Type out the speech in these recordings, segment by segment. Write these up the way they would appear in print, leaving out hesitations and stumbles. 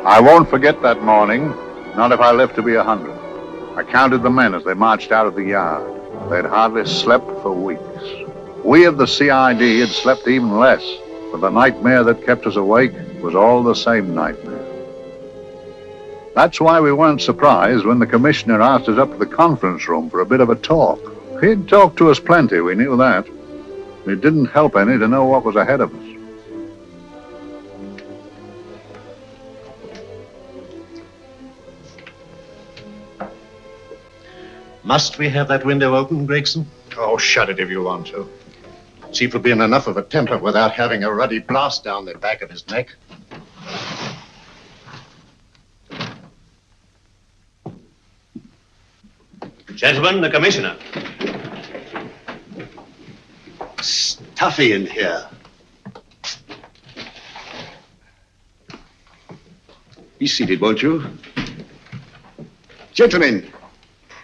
I won't forget that morning, not if I live to be 100. I counted the men as they marched out of the yard. They'd hardly slept for weeks. We of the CID had slept even less, but the nightmare that kept us awake was all the same nightmare. That's why we weren't surprised when the commissioner asked us up to the conference room for a bit of a talk. He'd talked to us plenty, we knew that. It didn't help any to know what was ahead of us. Must we have that window open, Gregson? Oh, shut it if you want to. Chief will be in enough of a temper without having a ruddy blast down the back of his neck. Gentlemen, the commissioner. Stuffy in here. Be seated, won't you? Gentlemen,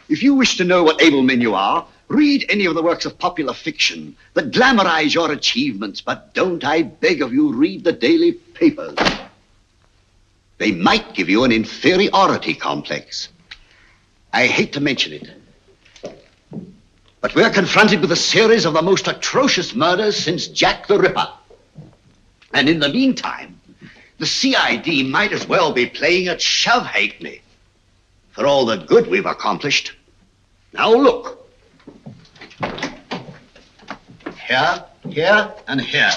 if you wish to know what able men you are, read any of the works of popular fiction that glamorize your achievements, but don't, I beg of you, read the daily papers. They might give you an inferiority complex. I hate to mention it, but we're confronted with a series of the most atrocious murders since Jack the Ripper. And in the meantime, the CID might as well be playing at shove-hate-me for all the good we've accomplished. Now look. Here, here, and here.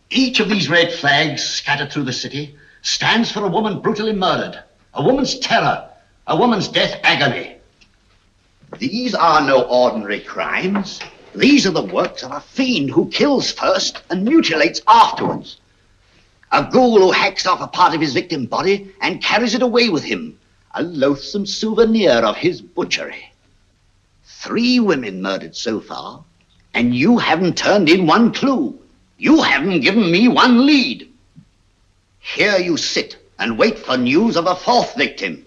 Each of these red flags scattered through the city stands for a woman brutally murdered, a woman's terror, a woman's death agony. These are no ordinary crimes. These are the works of a fiend who kills first and mutilates afterwards. A ghoul who hacks off a part of his victim's body and carries it away with him, a loathsome souvenir of his butchery. 3 women murdered so far, and you haven't turned in one clue. You haven't given me one lead. Here you sit and wait for news of a 4th victim,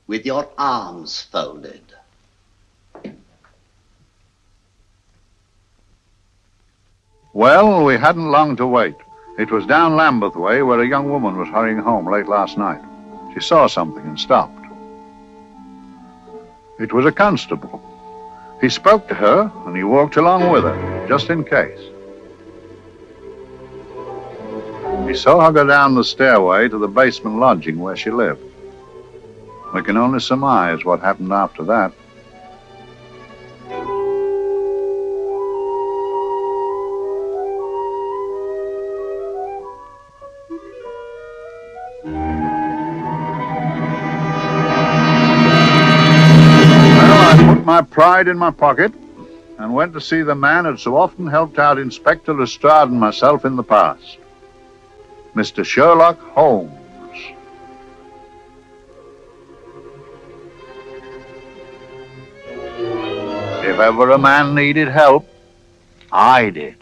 with your arms folded. Well, we hadn't long to wait. It was down Lambeth Way where a young woman was hurrying home late last night. She saw something and stopped. It was a constable. He spoke to her and he walked along with her, just in case. He saw her go down the stairway to the basement lodging where she lived. We can only surmise what happened after that. My pride in my pocket and went to see the man who'd so often helped out Inspector Lestrade and myself in the past, Mr. Sherlock Holmes. If ever a man needed help, I did.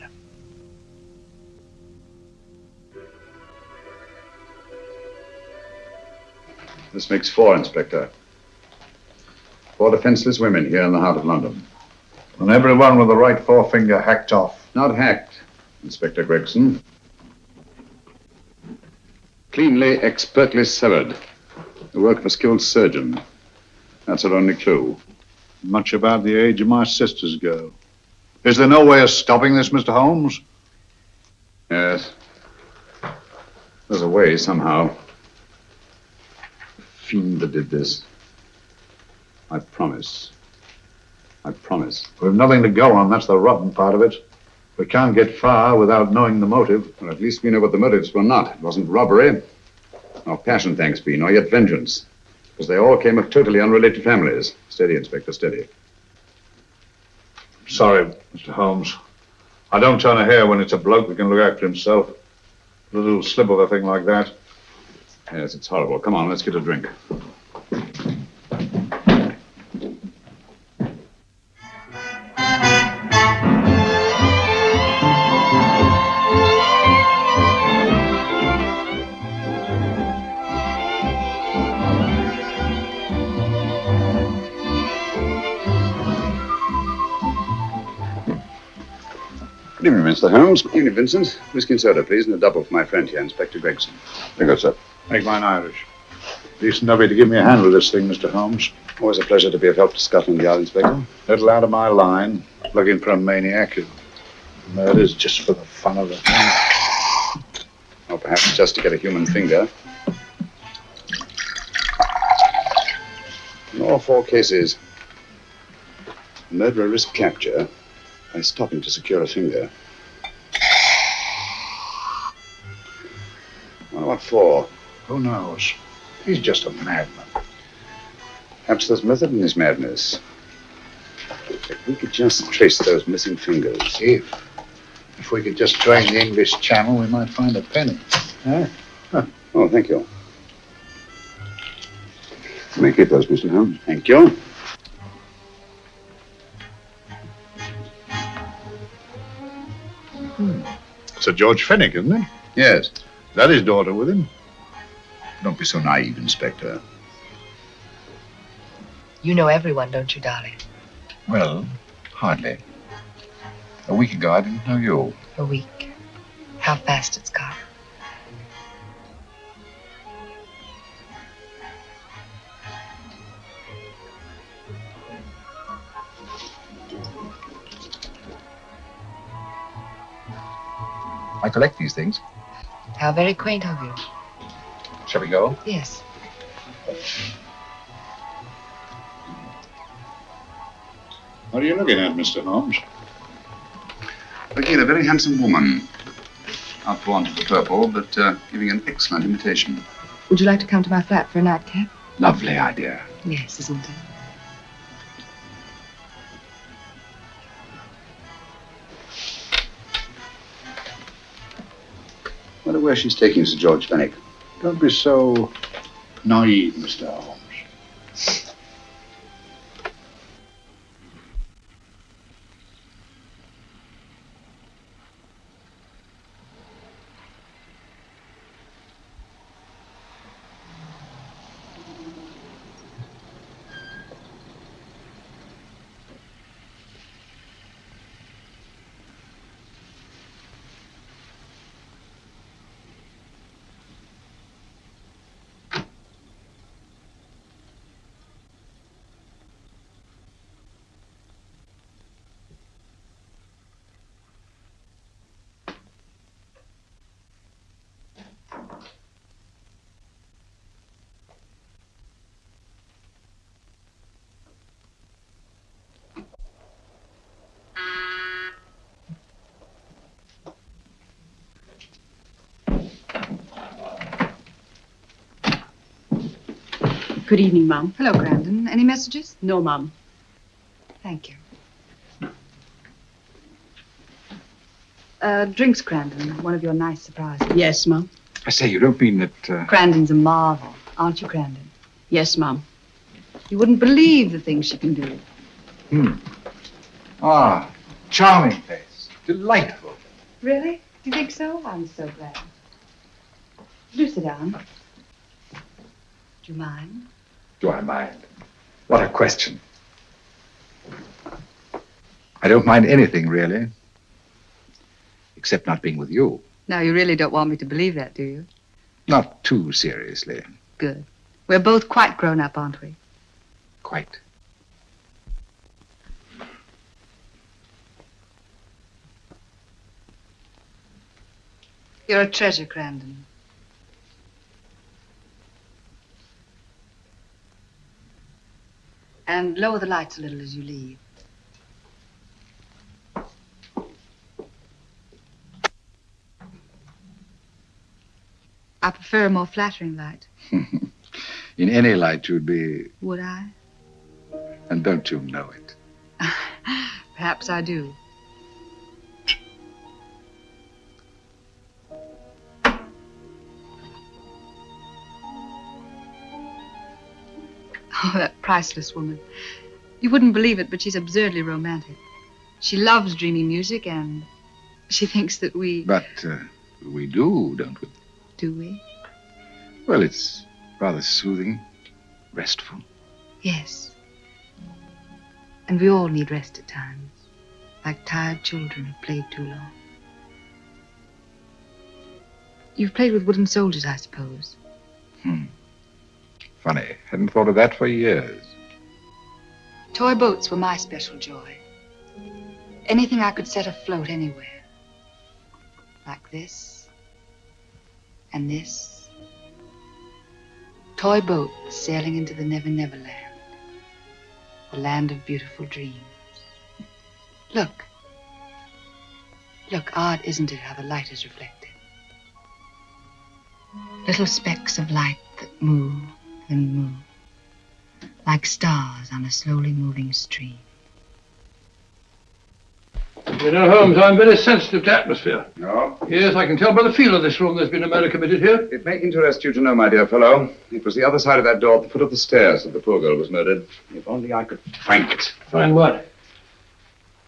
This makes 4, Inspector. 4 defenseless women here in the heart of London. And everyone with the right forefinger hacked off. Not hacked, Inspector Gregson. Cleanly, expertly severed. The work of a skilled surgeon. That's our only clue. Much about the age of my sister's girl. Is there no way of stopping this, Mr. Holmes? Yes. There's a way, somehow. The fiend that did this. I promise. I promise. We've nothing to go on. That's the rotten part of it. We can't get far without knowing the motive. Well, at least we know what the motives were not. It wasn't robbery, nor passion, thanks be, nor yet vengeance. Because they all came of totally unrelated families. Steady, Inspector, steady. Sorry, Mr. Holmes. I don't turn a hair when it's a bloke that can look after himself. A little slip of a thing like that. Yes, it's horrible. Come on, let's get a drink. Good evening, Mr. Holmes. Good evening, Vincent. Whiskey and soda, please, and a double for my friend here, Inspector Gregson. Very good, sir. Make mine Irish. Decent of you to give me a hand with this thing, Mr. Holmes. Always a pleasure to be of help to Scotland Yard, Inspector. Little out of my line, looking for a maniac who murders just for the fun of it. Or perhaps just to get a human finger. In all 4 cases, the murderer risked capture by stopping to secure a finger. Well, what for? Who knows? He's just a madman. Perhaps there's method in his madness. If we could just trace those missing fingers. If we could just drain the English Channel, we might find a penny. Huh? Oh, thank you. You may keep those, Mr. Holmes. Thank you. Sir George Fenwick, isn't it? Yes. Is that his daughter with him? Don't be so naive, Inspector. You know everyone, don't you, darling? Well, hardly. A week ago, I didn't know you. A week. How fast it's gone. I collect these things. How very quaint of you. Shall we go? Yes. What are you looking at, Mr. Holmes? Looking at a very handsome woman. Not for want of the purple, but giving an excellent imitation. Would you like to come to my flat for a nightcap? Lovely idea. Yes, isn't it? Wonder where she's taking Sir George Fenwick. Don't be so naive, Mr. Holmes. Good evening, Mum. Hello, Grandon. Any messages? No, Mum. Thank you. Drinks, Grandon. One of your nice surprises. Yes, Mum. I say, you don't mean that... Grandon's a marvel, aren't you, Grandon? Yes, Mum. You wouldn't believe the things she can do. Ah, charming place. Delightful. Really? Do you think so? I'm so glad. Do sit down. Do you mind? Do I mind? What a question. I don't mind anything, really. Except not being with you. Now, you really don't want me to believe that, do you? Not too seriously. Good. We're both quite grown up, aren't we? Quite. You're a treasure, Grandon. And lower the lights a little as you leave. I prefer a more flattering light. In any light, you'd be... Would I? And don't you know it? Perhaps I do. Oh, that priceless woman. You wouldn't believe it, but she's absurdly romantic. She loves dreamy music, and she thinks that we... But we do, don't we? Do we? Well, it's rather soothing, restful. Yes. And we all need rest at times. like tired children who've played too long. You've played with wooden soldiers, I suppose. Funny. Hadn't thought of that for years. Toy boats were my special joy. Anything I could set afloat anywhere. Like this. And this. Toy boat sailing into the Never Never Land. The land of beautiful dreams. Look. Look, odd, isn't it, how the light is reflected? Little specks of light that move and move, like stars on a slowly moving stream. You know, Holmes, I'm very sensitive to atmosphere. No? Yes, I can tell by the feel of this room there's been a murder committed here. It may interest you to know, my dear fellow, it was the other side of that door at the foot of the stairs that the poor girl was murdered. If only I could find it. Find what?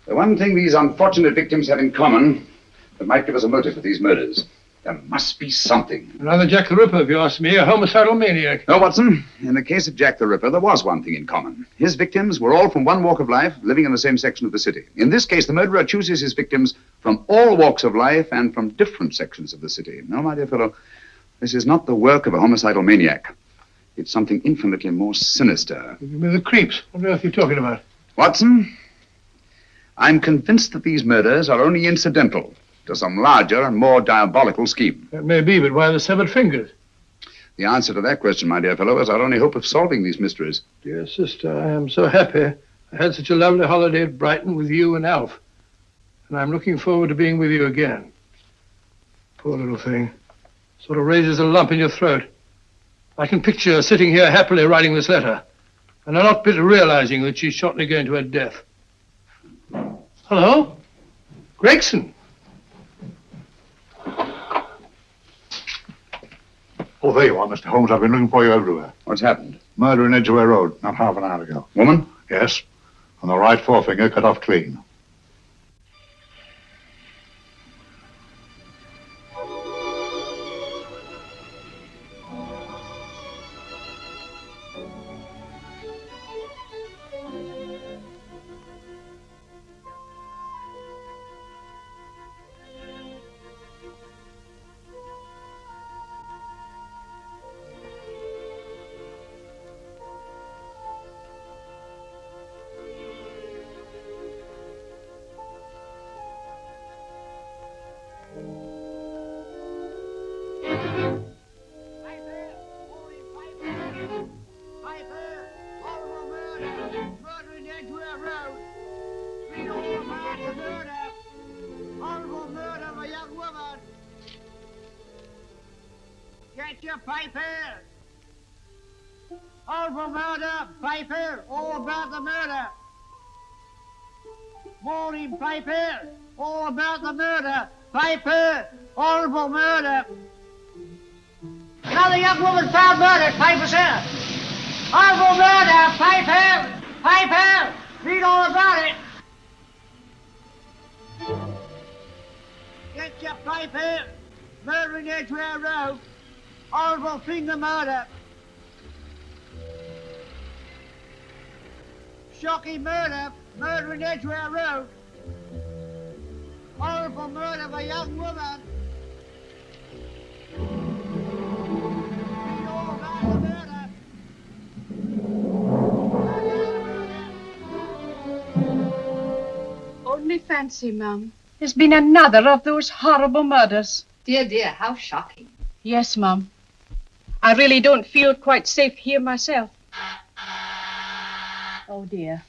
The one thing these unfortunate victims have in common that might give us a motive for these murders. There must be something. Another Jack the Ripper, if you ask me, a homicidal maniac. No, Watson. In the case of Jack the Ripper, there was one thing in common. His victims were all from one walk of life, living in the same section of the city. In this case, the murderer chooses his victims from all walks of life and from different sections of the city. No, my dear fellow, this is not the work of a homicidal maniac. It's something infinitely more sinister. Give me the creeps. What on earth are you talking about? Watson, I'm convinced that these murders are only incidental to some larger and more diabolical scheme. That may be, but why the severed fingers? The answer to that question, my dear fellow, is our only hope of solving these mysteries. Dear sister, I am so happy. I had such a lovely holiday at Brighton with you and Alf. And I'm looking forward to being with you again. Poor little thing. Sort of raises a lump in your throat. I can picture her sitting here happily writing this letter. And I'm not bit realizing that she's shortly going to her death. Hello? Gregson. Oh, there you are, Mr. Holmes. I've been looking for you everywhere. What's happened? Murder in Edgware Road, not half an hour ago. Woman? Yes. And the right forefinger cut off clean. Get your papers! All for murder, paper, all about the murder. Morning paper, all about the murder, paper, all for murder. Another young woman found murdered, paper, sir. All for murder, paper, paper, read all about it. Get your paper, murder in Edgware Road. Horrible finger murder. Shocking murder. Murder in Edgware Road. Horrible murder of a young woman. Read all about the murder. Only fancy, Mum. There's been another of those horrible murders. Dear, dear, how shocking. Yes, Mum. I really don't feel quite safe here myself. Oh, dear.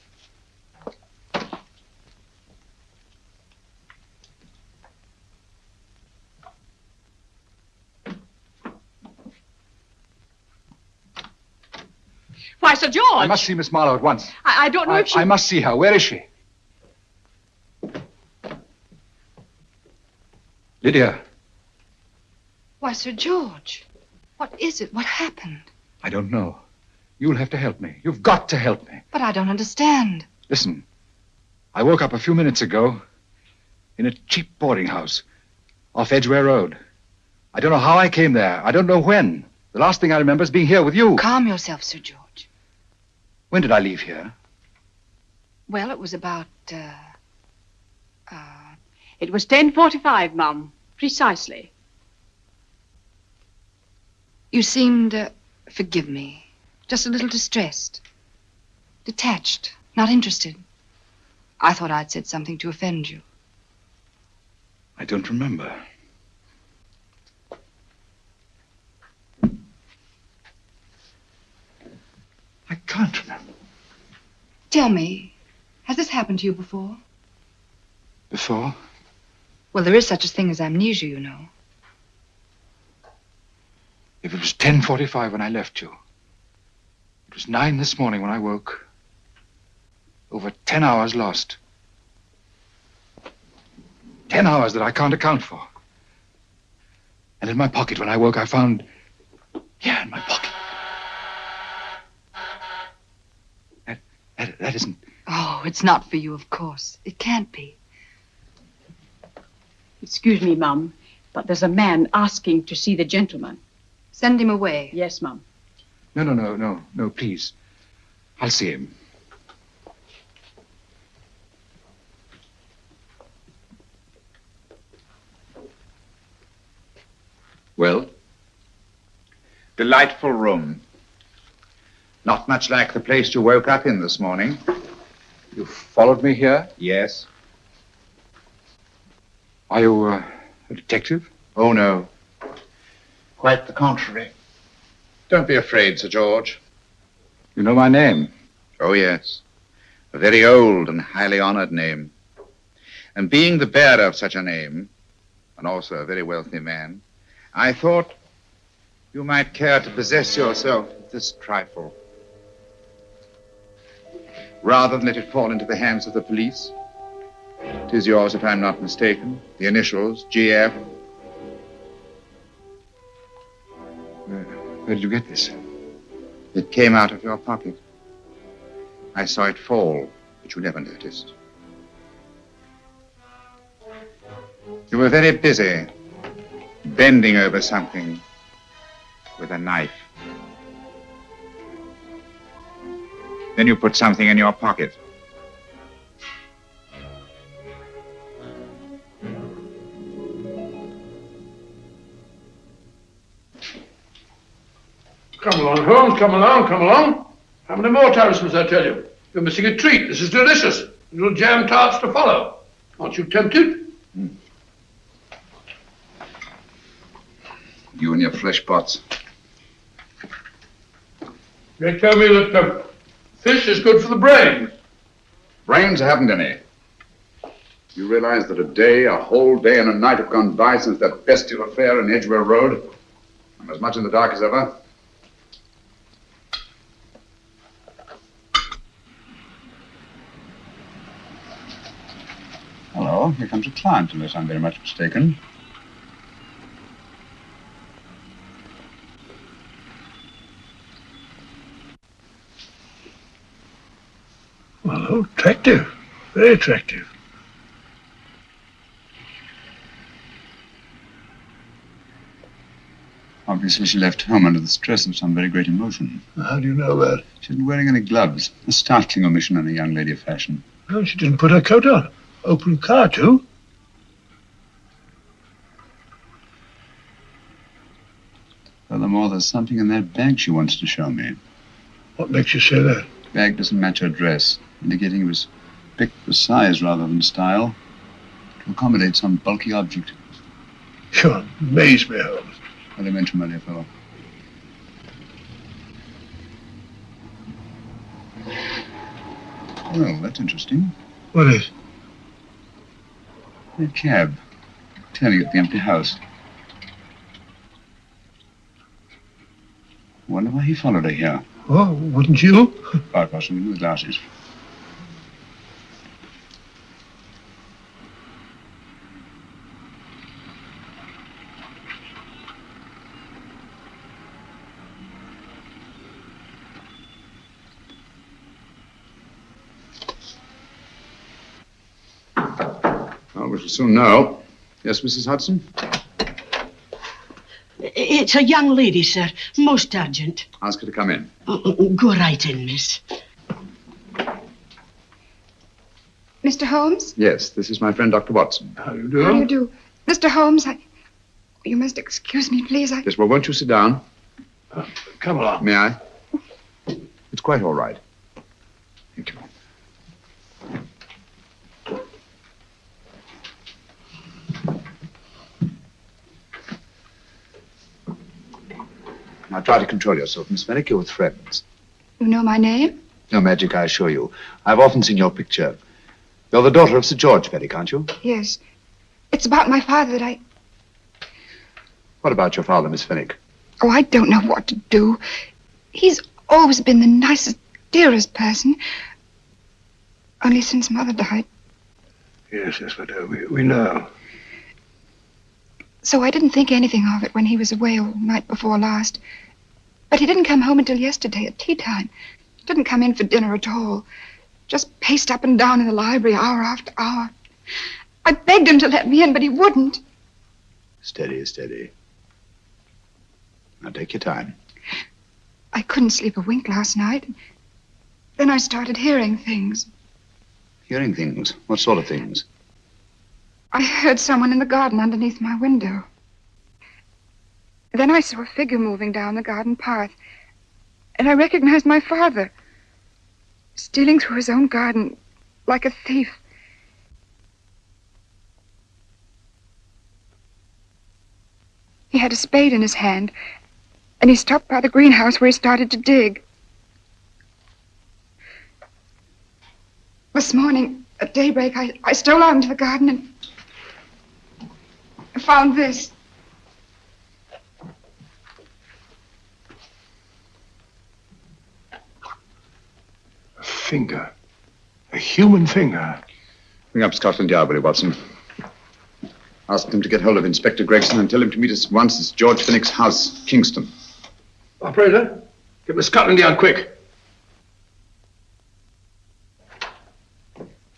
Why, Sir George! I must see Miss Marlowe at once. I don't know if she... I must see her. Where is she? Lydia. Why, Sir George, what is it? What happened? I don't know. You'll have to help me. You've got to help me. But I don't understand. Listen, I woke up a few minutes ago in a cheap boarding house off Edgware Road. I don't know how I came there. I don't know when. The last thing I remember is being here with you. Calm yourself, Sir George. When did I leave here? Well, it was about It was 10:45, Mum. Precisely. You seemed, forgive me, just a little distressed. Detached, not interested. I thought I'd said something to offend you. I don't remember. I can't remember. Tell me, has this happened to you before? Before? Well, there is such a thing as amnesia, you know. If it was 10:45 when I left you, it was 9 this morning when I woke. Over 10 hours lost. 10 hours that I can't account for. And in my pocket when I woke, I found... Yeah, in my pocket. That isn't... Oh, it's not for you, of course. It can't be. Excuse me, Mum, but there's a man asking to see the gentleman. Send him away. Yes, Mum. No, please. I'll see him. Well? Delightful room. Not much like the place you woke up in this morning. You followed me here? Yes. Are you a detective? Oh, no. Quite the contrary. Don't be afraid, Sir George. You know my name? Oh, yes. A very old and highly honored name. And being the bearer of such a name, and also a very wealthy man, I thought you might care to possess yourself of this trifle. Rather than let it fall into the hands of the police. 'Tis yours, if I'm not mistaken. The initials, GF. Where did you get this? It came out of your pocket. I saw it fall, but you never noticed. You were very busy, bending over something with a knife. Then you put something in your pocket. Come along, Holmes, come along. How many more times must I tell you? You're missing a treat. This is delicious. Little jam tarts to follow. Aren't you tempted? You and your flesh pots. They tell me that fish is good for the brain. Brains haven't any. You realize that a whole day and a night have gone by since that bestial affair in Edgware Road? I'm as much in the dark as ever. Hello, here comes a client, unless I'm very much mistaken. Well, attractive. Very attractive. Obviously, she left home under the stress of some very great emotion. How do you know that? She isn't wearing any gloves. A startling omission in a young lady of fashion. Well, she didn't put her coat on. Open car, too. Furthermore, there's something in that bag she wants to show me. What makes you say that? The bag doesn't match her dress, indicating it was picked for size rather than style, to accommodate some bulky object. You amaze me, Holmes. Elementary, my dear fellow. Well, that's interesting. What is? A cab. Turning at the empty house. Wonder why he followed her here. Oh, wouldn't you? Quite possibly with glasses. Well, we shall soon know. Yes, Mrs. Hudson? It's a young lady, sir. Most urgent. Ask her to come in. Go right in, miss. Mr. Holmes? Yes, this is my friend, Dr. Watson. How do you do? How do you do? Mr. Holmes, you must excuse me, please. Yes, well, won't you sit down? Come along. May I? It's quite all right. Thank you. Now try to control yourself, Miss Fenwick. You're with friends. You know my name? No magic, I assure you. I've often seen your picture. You're the daughter of Sir George Fenwick, aren't you? Yes. It's about my father that What about your father, Miss Fenwick? Oh, I don't know what to do. He's always been the nicest, dearest person. Only since Mother died. Yes, we do. We know. So I didn't think anything of it when he was away all night before last. But he didn't come home until yesterday at tea time. Didn't come in for dinner at all. Just paced up and down in the library hour after hour. I begged him to let me in, but he wouldn't. Steady, steady. Now take your time. I couldn't sleep a wink last night. Then I started hearing things. Hearing things? What sort of things? I heard someone in the garden underneath my window. Then I saw a figure moving down the garden path. And I recognized my father. Stealing through his own garden like a thief. He had a spade in his hand. And he stopped by the greenhouse where he started to dig. This morning, at daybreak, I stole out into the garden and found this. A finger. A human finger. Bring up Scotland Yard, will you, Watson? Ask them to get hold of Inspector Gregson and tell him to meet us at once at George Fenwick's house, Kingston. Operator, get me Scotland Yard quick.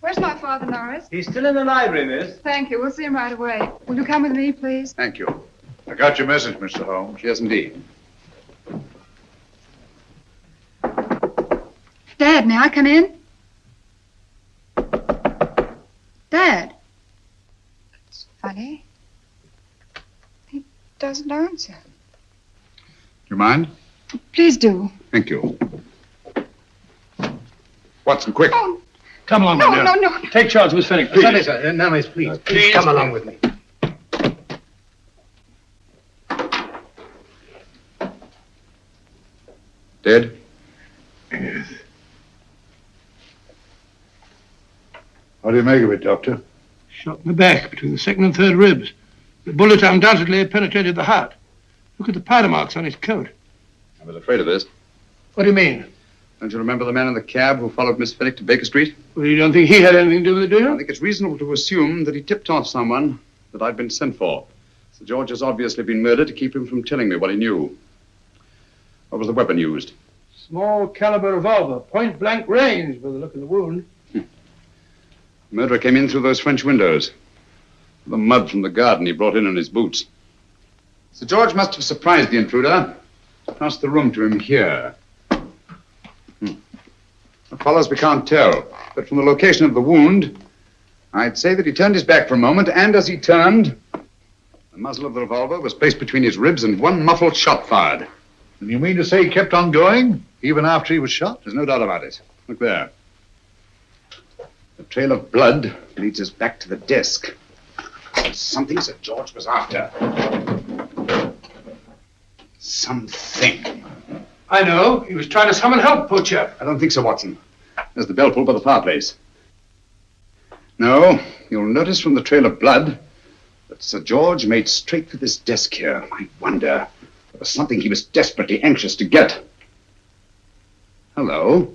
Where's my father, Norris? He's still in the library, miss. Thank you. We'll see him right away. Will you come with me, please? Thank you. I got your message, Mr. Holmes. Yes, indeed. Dad, may I come in? Dad. It's funny. He doesn't answer. You mind? Please do. Thank you. Watson, quick. Oh, Come along, no, my dear. no. Take charge, Miss Fenwick, please. Sorry, sir. Now, miss, please. Please come along with me. Dead? Yes. What do you make of it, Doctor? Shot in the back between the second and third ribs. The bullet undoubtedly had penetrated the heart. Look at the powder marks on his coat. I was afraid of this. What do you mean? Don't you remember the man in the cab who followed Miss Fenwick to Baker Street? Well, you don't think he had anything to do with it, do I you? think it's reasonable to assume that he tipped off someone that I'd been sent for. Sir George has obviously been murdered to keep him from telling me what he knew. What was the weapon used? Small caliber revolver, point blank range by the look of the wound. The murderer came in through those French windows. The mud from the garden he brought in his boots. Sir George must have surprised the intruder. Passed the room to him here. What follows we can't tell. But from the location of the wound, I'd say that he turned his back for a moment, and as he turned, the muzzle of the revolver was placed between his ribs and one muffled shot fired. And you mean to say he kept on going, even after he was shot? There's no doubt about it. Look there. The trail of blood leads us back to the desk. Something Sir George was after. Something. I know. He was trying to summon help, poor chap. I don't think so, Watson. There's the bell pull by the fireplace. No, you'll notice from the trail of blood that Sir George made straight for this desk here. I wonder, there was something he was desperately anxious to get. Hello.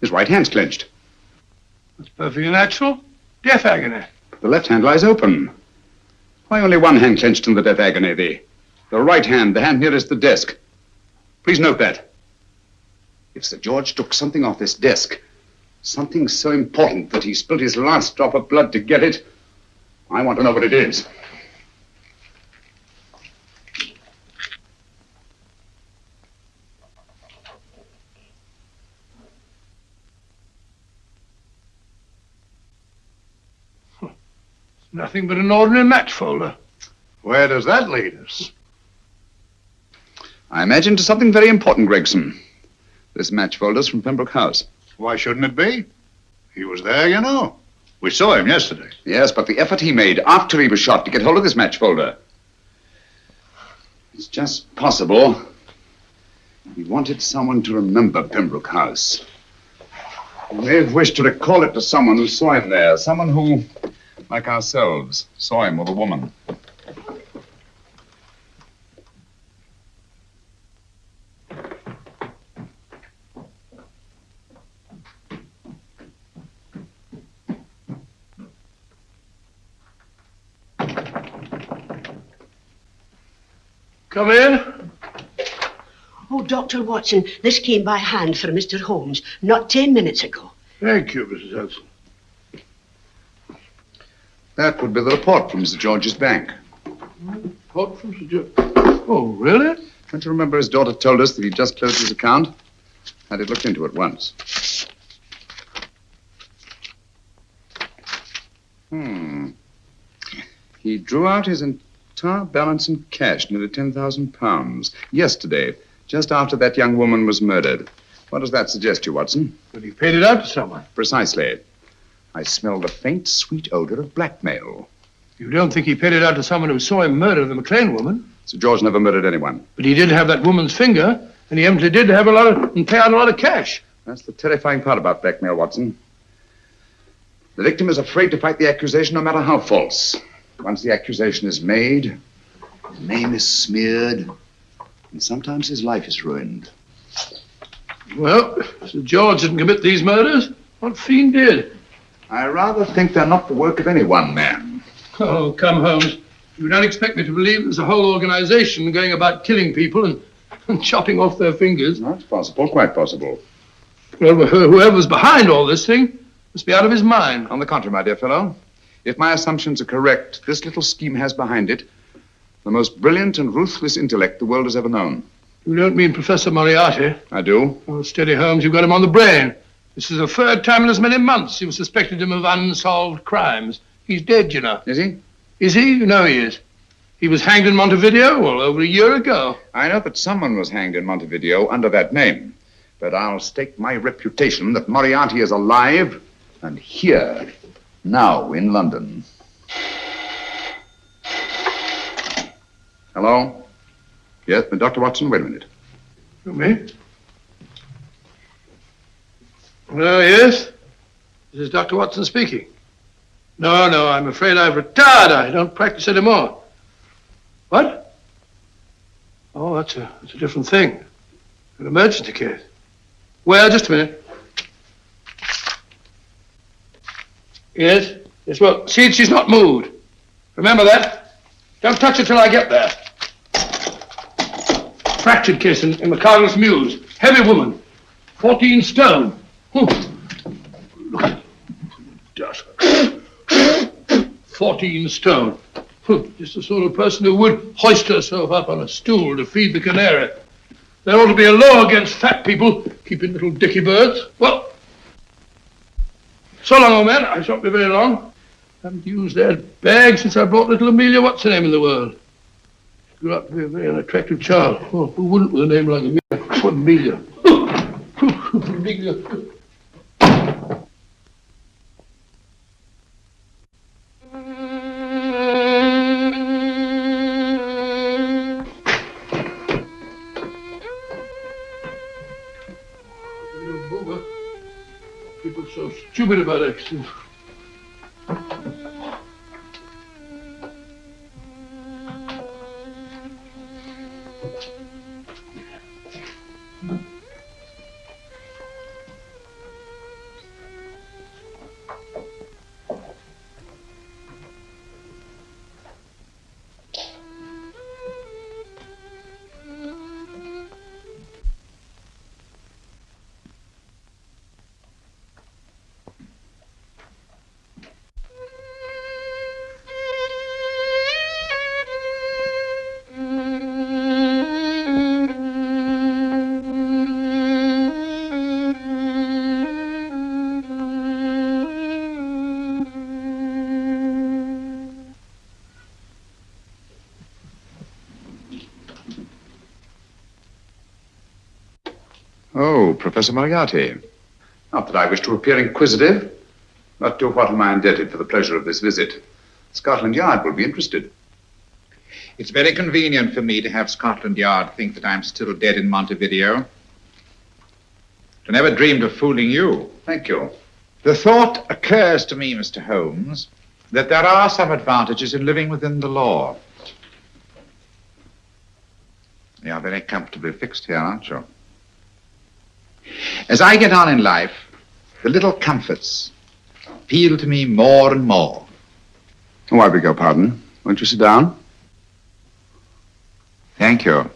His right hand's clenched. That's perfectly natural. Death agony. The left hand lies open. Why only one hand clenched in the death agony? The right hand, the hand nearest the desk. Please note that. If Sir George took something off this desk, something so important that he spilled his last drop of blood to get it, I want to know what it is. Nothing but an ordinary match folder. Where does that lead us? I imagine to something very important, Gregson. This match folder's from Pembroke House. Why shouldn't it be? He was there, you know. We saw him yesterday. Yes, but the effort he made after he was shot to get hold of this match folder. It's just possible he wanted someone to remember Pembroke House. He may have wished to recall it to someone who saw him there. Someone who, like ourselves, saw him with a woman. Come in. Oh, Dr. Watson, this came by hand for Mr. Holmes not 10 minutes ago. Thank you, Mrs. Hudson. That would be the report from Sir George's bank. Report from Sir George. Oh, really? Don't you remember his daughter told us that he'd just closed his account? Had it looked into at once. He drew out his entire balance in cash, nearly £10,000, yesterday, just after that young woman was murdered. What does that suggest to you, Watson? But he paid it out to someone. Precisely. I smelled a faint, sweet odor of blackmail. You don't think he paid it out to someone who saw him murder the McLean woman? Sir George never murdered anyone. But he did have that woman's finger, and he empty did have and pay out a lot of cash. That's the terrifying part about blackmail, Watson. The victim is afraid to fight the accusation, no matter how false. Once the accusation is made, his name is smeared, and sometimes his life is ruined. Well, Sir George didn't commit these murders. What fiend did? I rather think they're not the work of any one man. Oh, come, Holmes. You don't expect me to believe there's a whole organization going about killing people and chopping off their fingers. No, it's possible, quite possible. Well, whoever's behind all this thing must be out of his mind. On the contrary, my dear fellow, if my assumptions are correct, this little scheme has behind it the most brilliant and ruthless intellect the world has ever known. You don't mean Professor Moriarty? I do. Oh, steady, Holmes. You've got him on the brain. This is the third time in as many months you've suspected him of unsolved crimes. He's dead, you know. Is he? Is he? You know he is. He was hanged in Montevideo, well, over a year ago. I know that someone was hanged in Montevideo under that name. But I'll stake my reputation that Moriarty is alive and here, now in London. Hello? Yes, but Dr. Watson, wait a minute. Me? Well, yes. This is Dr. Watson speaking. No, I'm afraid I've retired. I don't practice anymore. What? Oh, that's a different thing. An emergency case. Well, just a minute. Yes? Yes, well, see, she's not moved. Remember that? Don't touch her till I get there. Fractured case in McCardle's Mews. Heavy woman. 14 stone. Look at dust. 14 stone. Just the sort of person who would hoist herself up on a stool to feed the canary. There ought to be a law against fat people keeping little dicky birds. Well, so long, old man. I shan't be very long. Haven't used that bag since I brought little Amelia, what's her name in the world? She grew up to be a very unattractive child. Oh, who wouldn't with a name like Amelia? Amelia. People are so stupid about accidents. Oh, Professor Moriarty. Not that I wish to appear inquisitive, but to what am I indebted for the pleasure of this visit? Scotland Yard will be interested. It's very convenient for me to have Scotland Yard think that I'm still dead in Montevideo. I never dreamed of fooling you. Thank you. The thought occurs to me, Mr. Holmes, that there are some advantages in living within the law. You are very comfortably fixed here, aren't you? As I get on in life, the little comforts appeal to me more and more. Oh, I beg your pardon. Won't you sit down? Thank you.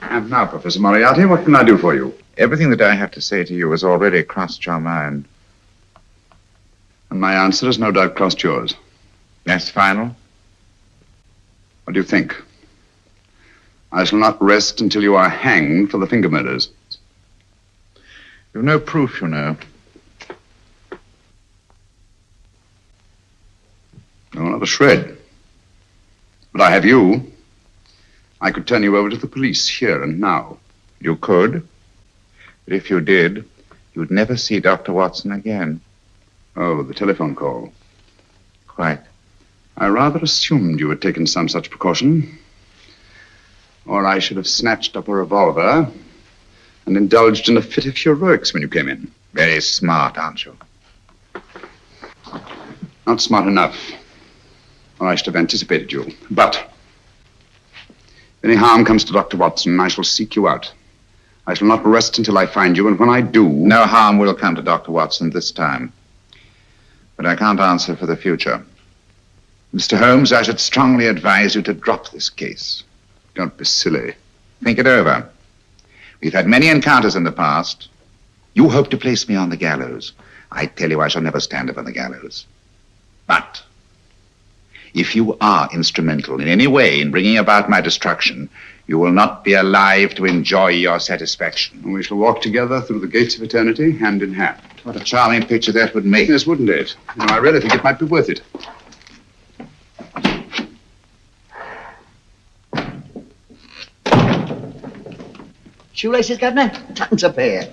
And now, Professor Moriarty, what can I do for you? Everything that I have to say to you has already crossed your mind. And my answer has no doubt crossed yours. That's final? What do you think? I shall not rest until you are hanged for the finger murders. You've no proof, you know. No, not a shred. But I have you. I could turn you over to the police here and now. You could. But if you did, you'd never see Dr. Watson again. Oh, the telephone call. Quite. I rather assumed you had taken some such precaution. Or I should have snatched up a revolver and indulged in a fit of heroics when you came in. Very smart, aren't you? Not smart enough, or I should have anticipated you. But if any harm comes to Dr. Watson, I shall seek you out. I shall not rest until I find you, and when I do... No harm will come to Dr. Watson this time. But I can't answer for the future. Mr. Holmes, I should strongly advise you to drop this case. Don't be silly. Think it over. We've had many encounters in the past. You hope to place me on the gallows. I tell you I shall never stand upon the gallows. But if you are instrumental in any way in bringing about my destruction, you will not be alive to enjoy your satisfaction. And we shall walk together through the gates of eternity, hand in hand. What a charming picture that would make. Yes, wouldn't it? You know, I really think it might be worth it. Shoelaces, Governor? Tuppence a pair.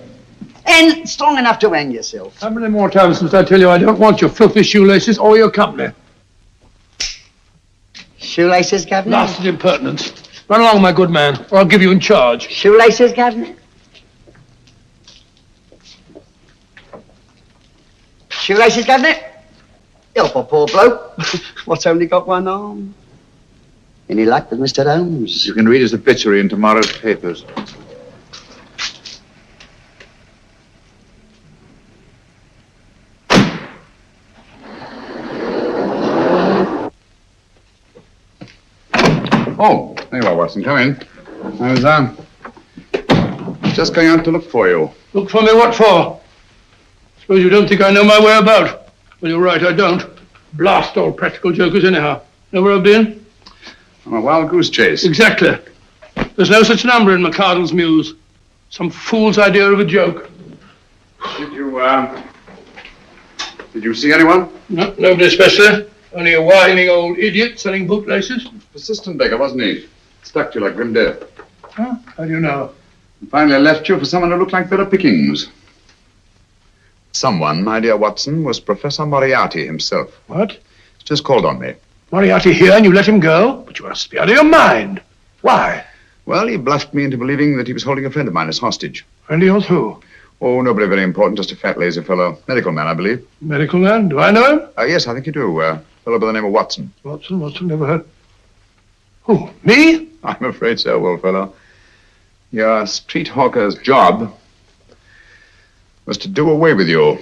And strong enough to hang yourself. How many more times must I tell you I don't want your filthy shoelaces or your company? Shoelaces, Governor? Blasted impertinence. Run along, my good man, or I'll give you in charge. Shoelaces, Governor? Shoelaces, Governor? Help a poor bloke. What's only got one arm? Any luck with Mr. Holmes? You can read his obituary in tomorrow's papers. Oh, there you are, Watson. Come in. I was, just going out to look for you. Look for me what for? Suppose you don't think I know my way about. Well, you're right, I don't. Blast all practical jokers anyhow. Know where I've been? On a wild goose chase. Exactly. There's no such number in McCardle's Muse. Some fool's idea of a joke. Did you see anyone? No, nobody especially. Only a whining old idiot selling bootlaces. Persistent beggar, wasn't he? Stuck to you like grim death. Huh? How do you know? And finally left you for someone who looked like better pickings. Someone, my dear Watson, was Professor Moriarty himself. What? He's just called on me. Moriarty here and you let him go? But you must be out of your mind. Why? Well, he bluffed me into believing that he was holding a friend of mine as hostage. Friend of yours who? Oh, nobody very important, just a fat, lazy fellow. Medical man, I believe. Medical man? Do I know him? Yes, I think you do. A fellow by the name of Watson. Watson, never heard. Who, me? I'm afraid so, old fellow. Your street hawker's job was to do away with you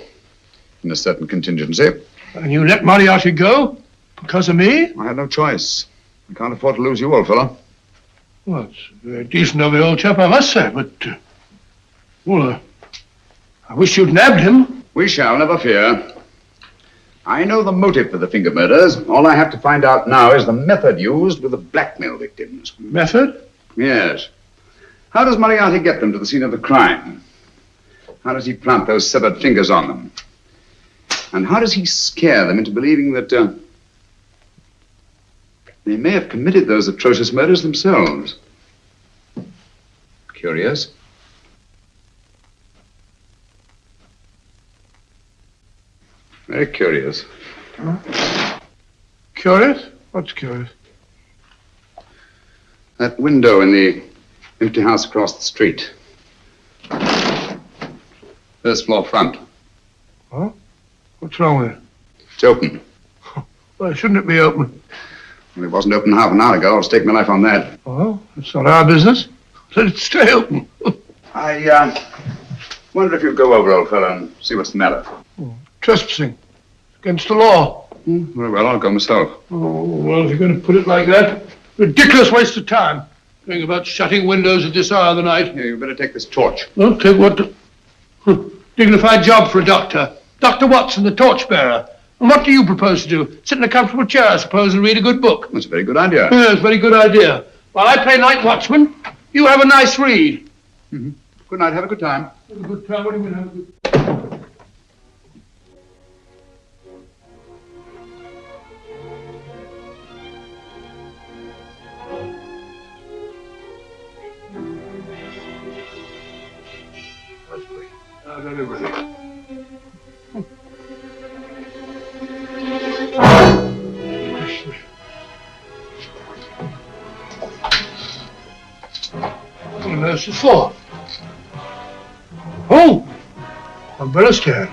in a certain contingency. And you let Moriarty go? Because of me? I had no choice. I can't afford to lose you, old fellow. Well, it's very decent of the old chap, I must say, but... I wish you'd nabbed him. We shall, never fear. I know the motive for the finger murders. All I have to find out now is the method used with the blackmail victims. Method? Yes. How does Moriarty get them to the scene of the crime? How does he plant those severed fingers on them? And how does he scare them into believing that they may have committed those atrocious murders themselves? Curious. Very curious. Huh? Curious? What's curious? That window in the empty house across the street. First floor front. Huh? What's wrong with it? It's open. Why shouldn't it be open? Well, it wasn't open half an hour ago. I'll stake my life on that. Oh, it's not our business. Let it stay open. I wonder if you'd go over, old fellow, and see what's the matter. Trespassing. Against the law. Very well, I'll go myself. Oh, well, if you're going to put it like that, ridiculous waste of time. Going about shutting windows at this hour of the night. Yeah, you better take this torch. Well, take what? Dignified job for a doctor. Dr. Watson, the torchbearer. And what do you propose to do? Sit in a comfortable chair, I suppose, and read a good book? That's a very good idea. Yes, very good idea. While I play night watchman, you have a nice read. Mm-hmm. Good night. Have a good time. Have a good time. What do you mean, have a good I've done everything. What on earth is this for? Oh! Umbrella stand.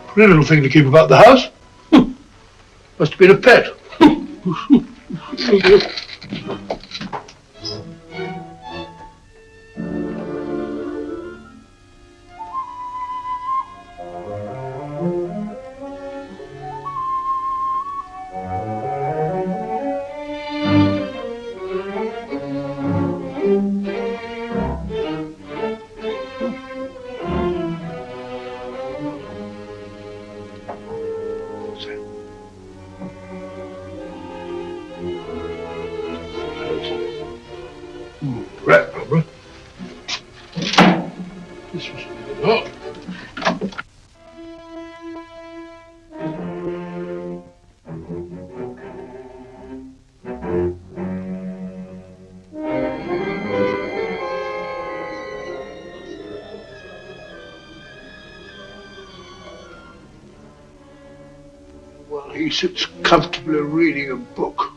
Pretty little thing to keep about the house. Must have been a pet. Rat rubber. This was oh. Well, he sits comfortably reading a book.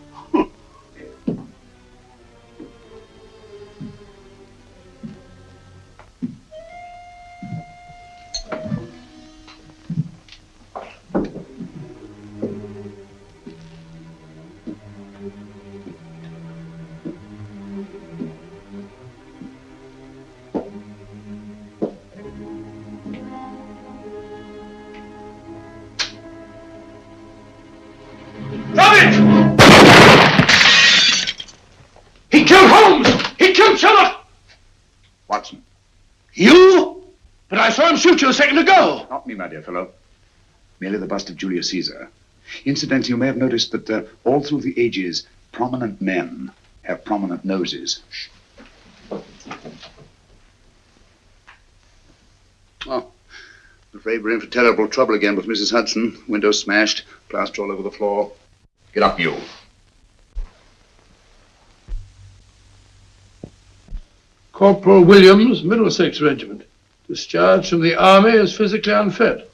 He killed Holmes! He killed Sherlock! Watson. You? But I saw him shoot you a second ago. Not me, my dear fellow. Merely the bust of Julius Caesar. Incidentally, you may have noticed that all through the ages, prominent men have prominent noses. Shh. Oh, I'm afraid we're in for terrible trouble again with Mrs. Hudson. Windows smashed, plaster all over the floor. Get up, you. Corporal Williams, Middlesex Regiment. Discharged from the army as physically unfit.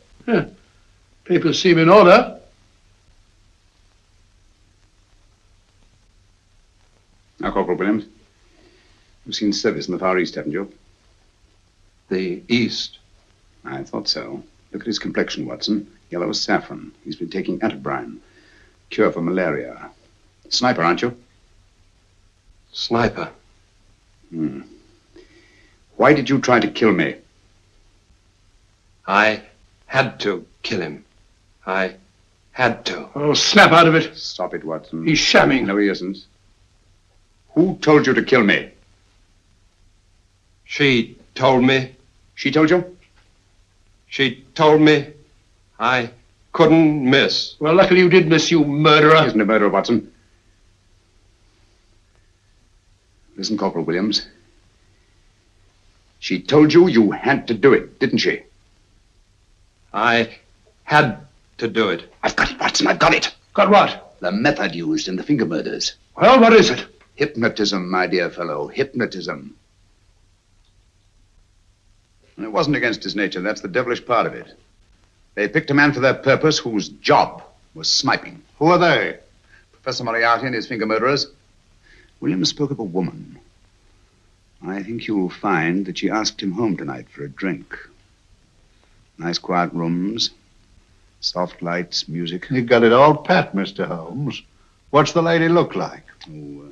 Papers seem in order. Now, Corporal Williams, you've seen service in the Far East, haven't you? The East? I thought so. Look at his complexion, Watson. Yellow as saffron. He's been taking atabrine. Cure for malaria. Sniper, aren't you? Sniper. Why did you try to kill me? I had to kill him. I had to. Oh, snap out of it. Stop it, Watson. He's shamming. No, he isn't. Who told you to kill me? She told me. She told you? She told me I couldn't miss. Well, luckily you did miss, you murderer. He isn't a murderer, Watson. Listen, Corporal Williams. She told you you had to do it, didn't she? I had to do it. I've got it, Watson, I've got it. Got what? The method used in the finger murders. Well, what is it? Hypnotism, my dear fellow, hypnotism. And it wasn't against his nature, that's the devilish part of it. They picked a man for their purpose whose job was sniping. Who are they? Professor Moriarty and his finger murderers. Williams spoke of a woman. I think you'll find that she asked him home tonight for a drink. Nice quiet rooms, soft lights, music. You got it all pat, Mr. Holmes. What's the lady look like? Oh,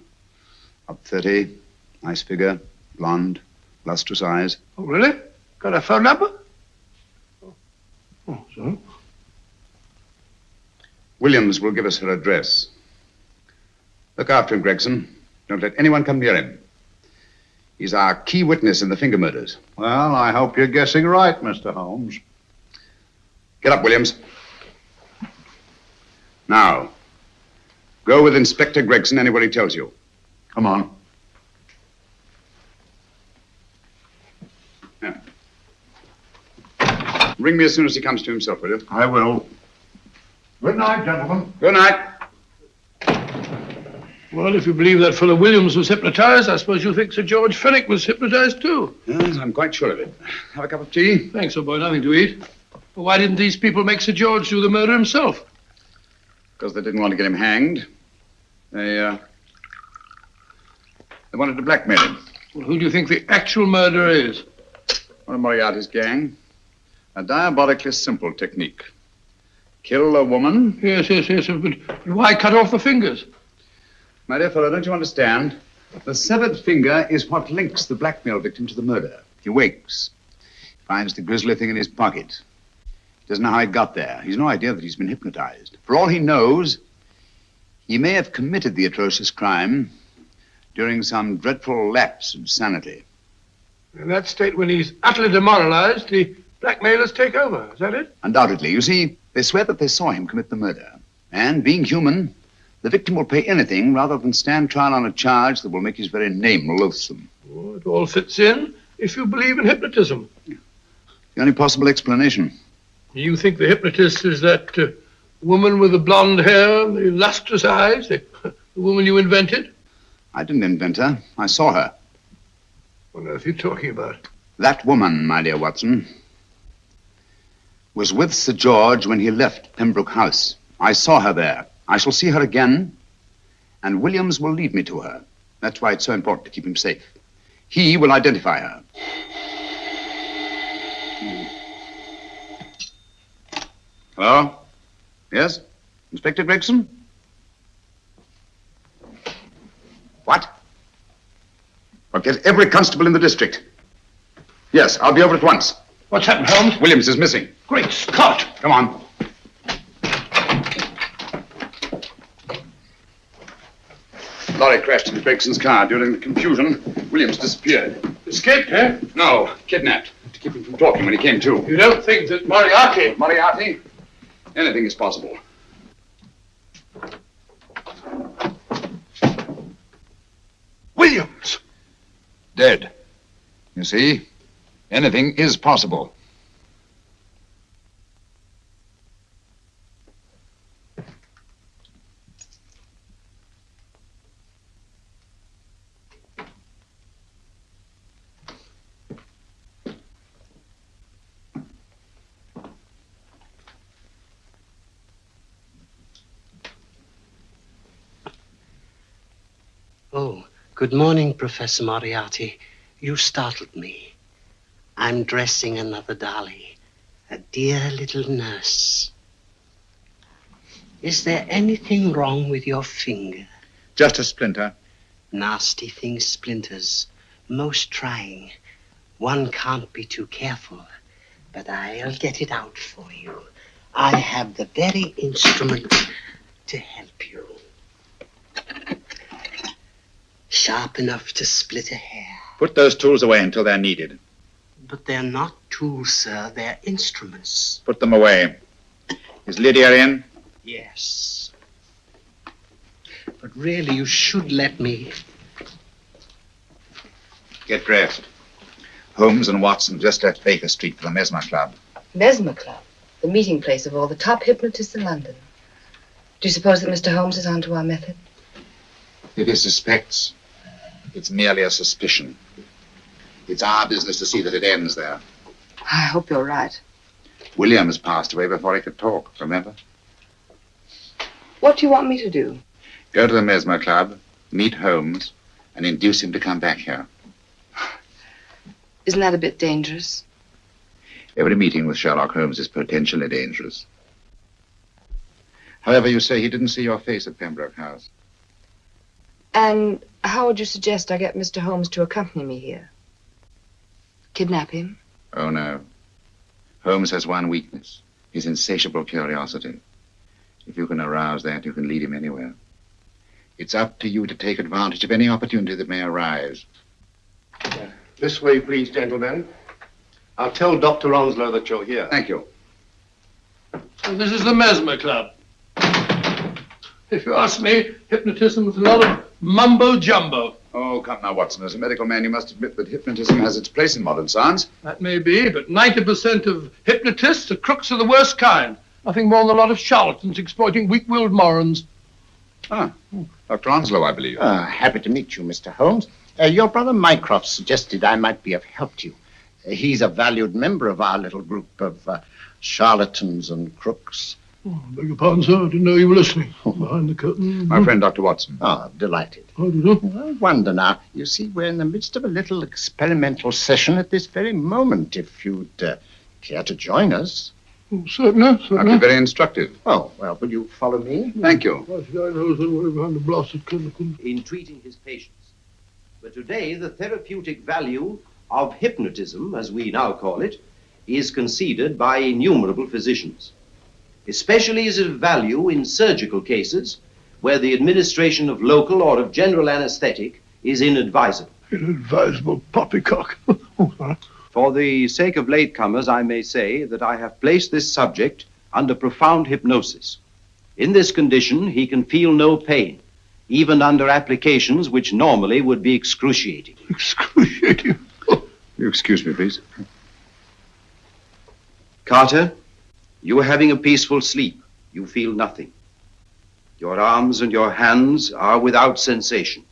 up 30, nice figure, blonde, lustrous eyes. Oh, really? Got a phone number? Oh, so? Williams will give us her address. Look after him, Gregson. Don't let anyone come near him. He's our key witness in the finger murders. Well, I hope you're guessing right, Mr. Holmes. Get up, Williams. Now, go with Inspector Gregson anywhere he tells you. Come on. Yeah. Ring me as soon as he comes to himself, will you? I will. Good night, gentlemen. Good night. Well, if you believe that fellow Williams was hypnotized, I suppose you think Sir George Fenwick was hypnotized too. Yes, I'm quite sure of it. Have a cup of tea? Thanks, old boy. Nothing to eat. Well, why didn't these people make Sir George do the murder himself? Because they didn't want to get him hanged. They wanted to blackmail him. Well, who do you think the actual murderer is? One of Moriarty's gang. A diabolically simple technique. Kill a woman. Yes. But why cut off the fingers? My dear fellow, don't you understand? The severed finger is what links the blackmail victim to the murder. He wakes, finds the grisly thing in his pocket. He doesn't know how he got there. He's no idea that he's been hypnotized. For all he knows, he may have committed the atrocious crime during some dreadful lapse of sanity. In that state, when he's utterly demoralized, the blackmailers take over. Is that it? Undoubtedly. You see, they swear that they saw him commit the murder. And being human, the victim will pay anything rather than stand trial on a charge that will make his very name loathsome. Oh, it all fits in if you believe in hypnotism. The only possible explanation. You think the hypnotist is that woman with the blonde hair and the lustrous eyes, the woman you invented? I didn't invent her. I saw her. What on earth are you talking about? That woman, my dear Watson, was with Sir George when he left Pembroke House. I saw her there. I shall see her again, and Williams will lead me to her. That's why it's so important to keep him safe. He will identify her. Hello? Yes? Inspector Gregson? What? Well, get every constable in the district. Yes, I'll be over at once. What's happened, Holmes? Williams is missing. Great Scott! Come on. Lorry crashed into Gregson's car. During the confusion, Williams disappeared. Escaped, eh? No, kidnapped. To keep him from talking when he came to. You don't think that Moriarty... Moriarty? Anything is possible. Williams! Dead. You see, anything is possible. Oh, good morning, Professor Moriarty. You startled me. I'm dressing another dolly, a dear little nurse. Is there anything wrong with your finger? Just a splinter. Nasty thing, splinters. Most trying. One can't be too careful, but I'll get it out for you. I have the very instrument to help you. Sharp enough to split a hair. Put those tools away until they're needed. But they're not tools, sir. They're instruments. Put them away. Is Lydia in? Yes. But really, you should let me. Get dressed. Holmes and Watson just left Baker Street for the Mesmer Club. Mesmer Club? The meeting place of all the top hypnotists in London. Do you suppose that Mr. Holmes is onto our method? If he suspects, it's merely a suspicion. It's our business to see that it ends there. I hope you're right. Williams passed away before he could talk, remember? What do you want me to do? Go to the Mesmer Club, meet Holmes, and induce him to come back here. Isn't that a bit dangerous? Every meeting with Sherlock Holmes is potentially dangerous. However, you say he didn't see your face at Pembroke House. And how would you suggest I get Mr. Holmes to accompany me here? Kidnap him? Oh, no. Holmes has one weakness, his insatiable curiosity. If you can arouse that, you can lead him anywhere. It's up to you to take advantage of any opportunity that may arise. This way, please, gentlemen. I'll tell Dr. Onslow that you're here. Thank you. So this is the Mesmer Club. If you ask me, hypnotism is a lot of mumbo-jumbo. Oh, come now, Watson. As a medical man, you must admit that hypnotism has its place in modern science. That may be, but 90% of hypnotists are crooks of the worst kind. Nothing more than a lot of charlatans exploiting weak-willed morons. Ah, Dr. Onslow, I believe. Happy to meet you, Mr. Holmes. Your brother Mycroft suggested I might be of help to you. He's a valued member of our little group of charlatans and crooks. Oh, beg your pardon, sir. I didn't know you were listening. Behind the curtain. My friend, Dr. Watson. Oh, delighted. How do you do? I wonder now. You see, we're in the midst of a little experimental session at this very moment. If you'd care to join us. Oh, certainly. That'd be very instructive. Oh, well, will you follow me? Thank you. Why should I know somewhere behind the blasted curtain? In treating his patients. But today, the therapeutic value of hypnotism, as we now call it, is conceded by innumerable physicians. Especially is it of value in surgical cases where the administration of local or of general anesthetic is inadvisable. Inadvisable poppycock. For the sake of latecomers, I may say that I have placed this subject under profound hypnosis. In this condition, he can feel no pain, even under applications which normally would be excruciating. Excruciating? You excuse me, please. Carter, you are having a peaceful sleep. You feel nothing. Your arms and your hands are without sensation.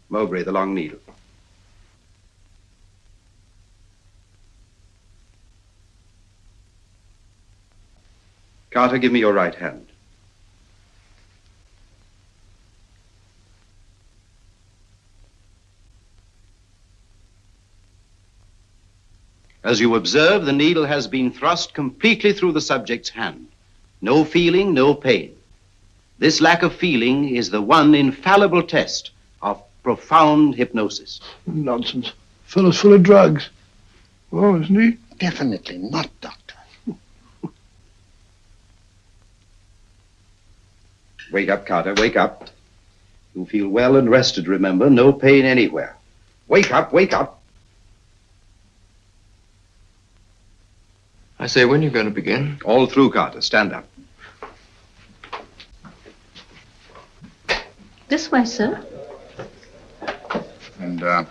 Mowbray, the long needle. Carter, give me your right hand. As you observe, the needle has been thrust completely through the subject's hand. No feeling, no pain. This lack of feeling is the one infallible test of profound hypnosis. Nonsense. Fellow's full of drugs. Oh, isn't he? Definitely not, Doctor. Wake up, Carter, wake up. You feel well and rested, remember. No pain anywhere. Wake up, wake up. I say, when are you going to begin? All through, Carter. Stand up. This way, sir. And,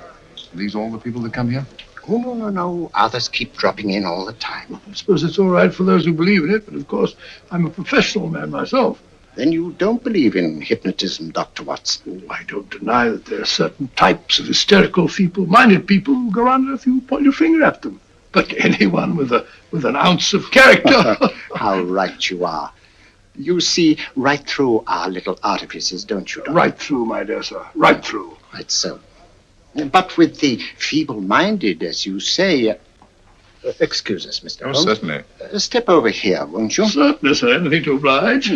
these all the people that come here? Oh, no. Others keep dropping in all the time. I suppose it's all right for those who believe in it, but of course, I'm a professional man myself. Then you don't believe in hypnotism, Dr. Watson? I don't deny that there are certain types of hysterical, feeble-minded people who go around if you point your finger at them. But anyone with an ounce of character... How right you are. You see right through our little artifices, don't you, Doctor? Right through, my dear sir. Right through. Right so. But with the feeble-minded, as you say... excuse us, Mr. Holmes. Certainly. Step over here, won't you? Certainly, sir. Anything to oblige.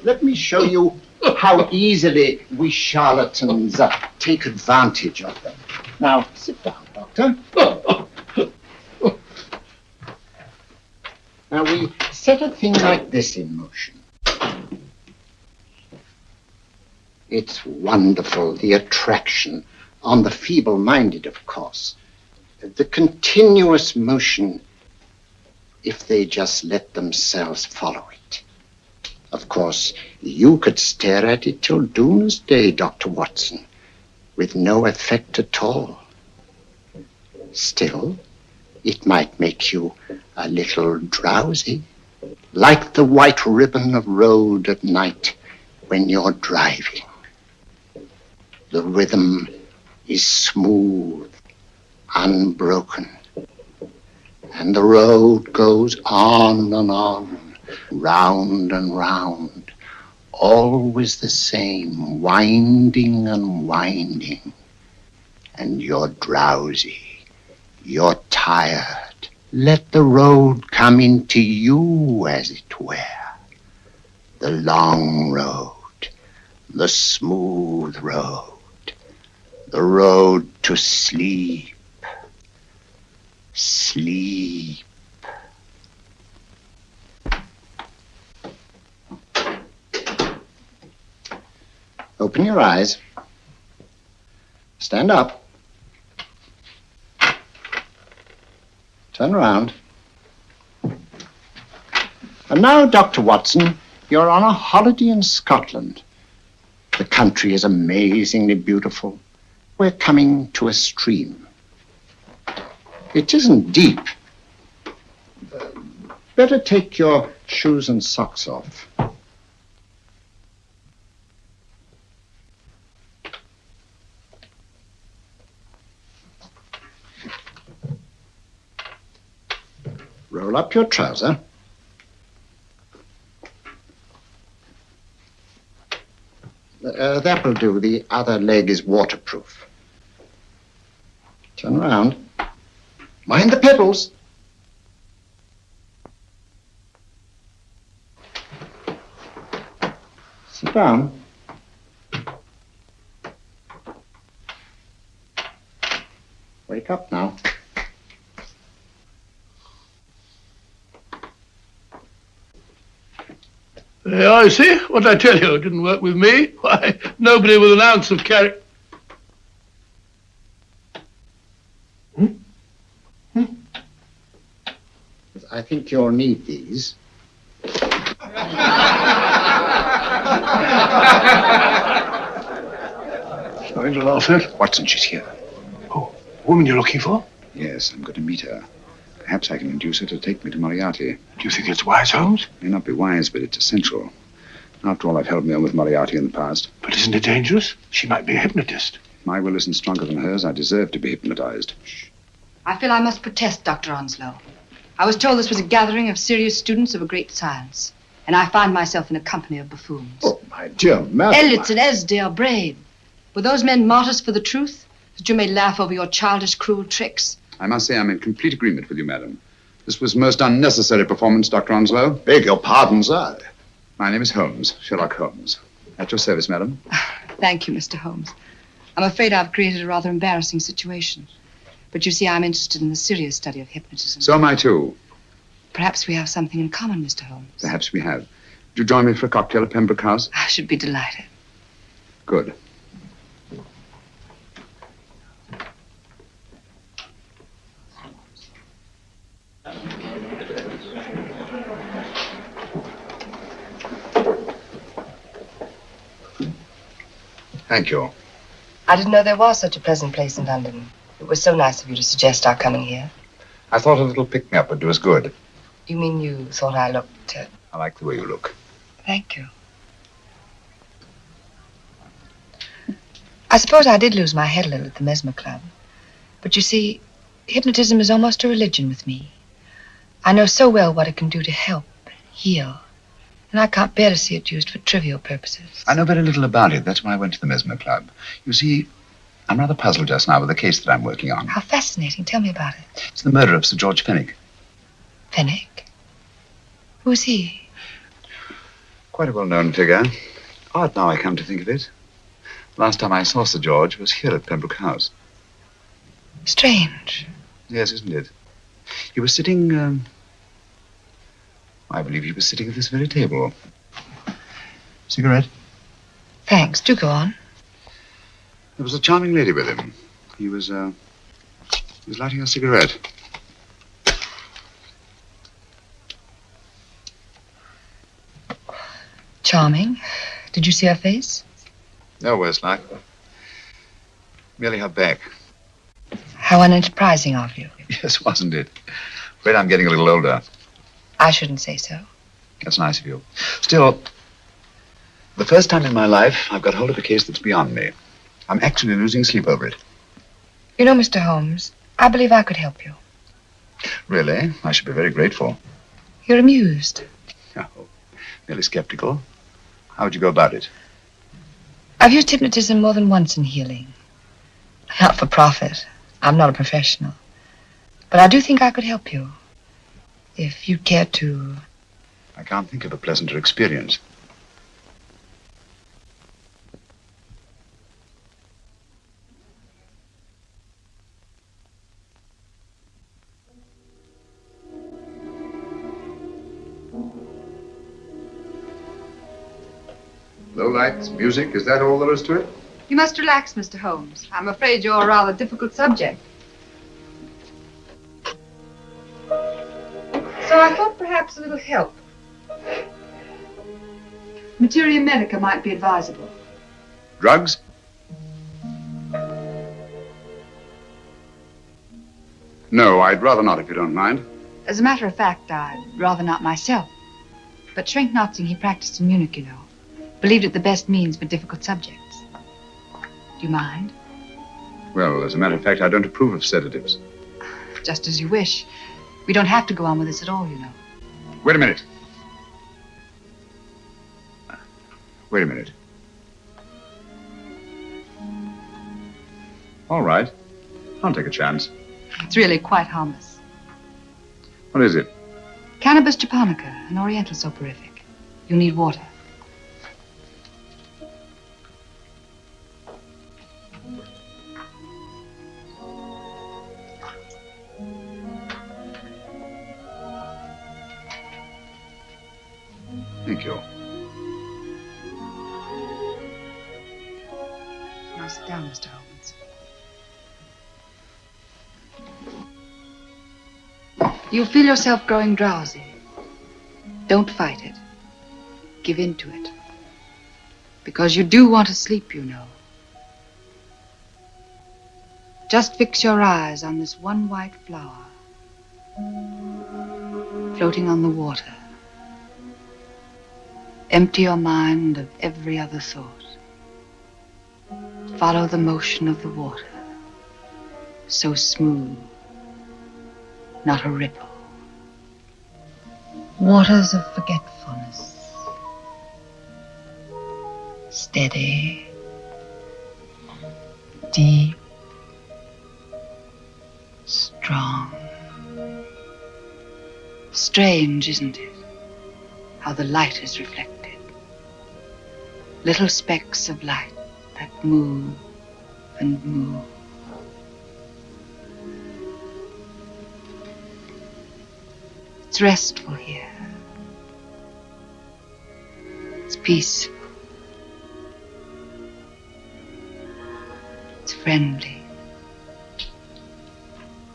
Let me show you how easily we charlatans take advantage of them. Now, sit down, Doctor. Now, we set a thing like this in motion. It's wonderful, the attraction on the feeble-minded, of course. The continuous motion, if they just let themselves follow it. Of course, you could stare at it till doomsday, Dr. Watson, with no effect at all. Still, it might make you a little drowsy, like the white ribbon of road at night when you're driving. The rhythm is smooth, unbroken, and the road goes on and on, round and round, always the same, winding and winding. And you're drowsy, you're tired. Let the road come into you, as it were. The long road, the smooth road, the road to sleep. Sleep. Open your eyes. Stand up. Turn around. And now, Dr. Watson, you're on a holiday in Scotland. The country is amazingly beautiful. We're coming to a stream. It isn't deep. Better take your shoes and socks off. Roll up your trouser. That will do. The other leg is waterproof. Turn around. Mind the pedals. Sit down. Wake up now. I see. What I tell you, it didn't work with me. Why, nobody with an ounce of character. I think you'll need these. Something to laugh at? Watson, she's here. Oh, the woman you're looking for? Yes, I'm going to meet her. Perhaps I can induce her to take me to Moriarty. Do you think it's wise, Holmes? May not be wise, but it's essential. After all, I've held me on with Moriarty in the past. But isn't it dangerous? She might be a hypnotist. My will isn't stronger than hers. I deserve to be hypnotized. I feel I must protest, Dr. Onslow. I was told this was a gathering of serious students of a great science, and I find myself in a company of buffoons. Oh, my dear madam. Elliot's and Esdale brave. Were those men martyrs for the truth, that you may laugh over your childish, cruel tricks? I must say I'm in complete agreement with you, madam. This was most unnecessary performance, Dr. Onslow. Beg your pardon, sir. My name is Holmes, Sherlock Holmes. At your service, madam. Thank you, Mr. Holmes. I'm afraid I've created a rather embarrassing situation. But you see, I'm interested in the serious study of hypnotism. So am I, too. Perhaps we have something in common, Mr. Holmes. Perhaps we have. Would you join me for a cocktail at Pembroke House? I should be delighted. Good. Thank you. I didn't know there was such a pleasant place in London. It was so nice of you to suggest our coming here. I thought a little pick-me-up would do us good. You mean you thought I looked... I like the way you look. Thank you. I suppose I did lose my head a little at the Mesmer Club. But you see, hypnotism is almost a religion with me. I know so well what it can do to help, heal. And I can't bear to see it used for trivial purposes. I know very little about it. That's why I went to the Mesmer Club. You see, I'm rather puzzled just now with the case that I'm working on. How fascinating. Tell me about it. It's the murder of Sir George Fenwick. Fenwick? Who's he? Quite a well-known figure. Odd now I come to think of it. Last time I saw Sir George was here at Pembroke House. Strange. Yes, isn't it? He was sitting, I believe he was sitting at this very table. Cigarette? Thanks. Do go on. There was a charming lady with him. He was lighting a cigarette. Charming. Did you see her face? No worse like. Merely her back. How unenterprising of you. Yes, wasn't it? Afraid I'm getting a little older. I shouldn't say so. That's nice of you. Still, the first time in my life, I've got hold of a case that's beyond me. I'm actually losing sleep over it. You know, Mr. Holmes, I believe I could help you. Really? I should be very grateful. You're amused. Oh, merely skeptical. How would you go about it? I've used hypnotism more than once in healing. Not for profit. I'm not a professional. But I do think I could help you. If you'd care to... I can't think of a pleasanter experience. Low lights, music, is that all there is to it? You must relax, Mr. Holmes. I'm afraid you're a rather difficult subject. So I thought perhaps a little help. Materia medica might be advisable. Drugs? No, I'd rather not, if you don't mind. As a matter of fact, I'd rather not myself. But Schrenk-Notzing he practiced in Munich, you know. Believed it the best means for difficult subjects. Do you mind? Well, as a matter of fact, I don't approve of sedatives. Just as you wish. We don't have to go on with this at all, you know. Wait a minute. Wait a minute. All right. I'll take a chance. It's really quite harmless. What is it? Cannabis japonica, an oriental soporific. You'll need water. Thank you. Now sit down, Mr. Holmes. You'll feel yourself growing drowsy. Don't fight it. Give in to it. Because you do want to sleep, you know. Just fix your eyes on this one white flower floating on the water. Empty your mind of every other thought. Follow the motion of the water. So smooth, not a ripple. Waters of forgetfulness. Steady, deep, strong. Strange, isn't it? How the light is reflected. Little specks of light that move and move. It's restful here. It's peaceful. It's friendly.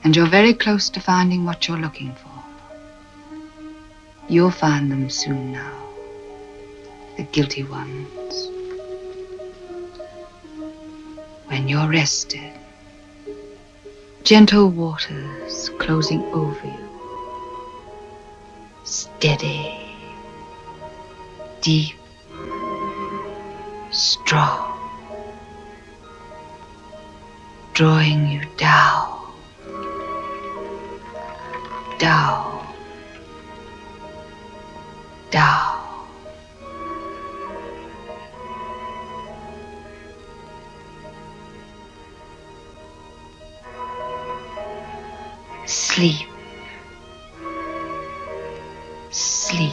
And you're very close to finding what you're looking for. You'll find them soon now. The guilty ones. When you're rested, gentle waters closing over you. Steady, deep, strong. Drawing you down, down, down. Sleep. Sleep.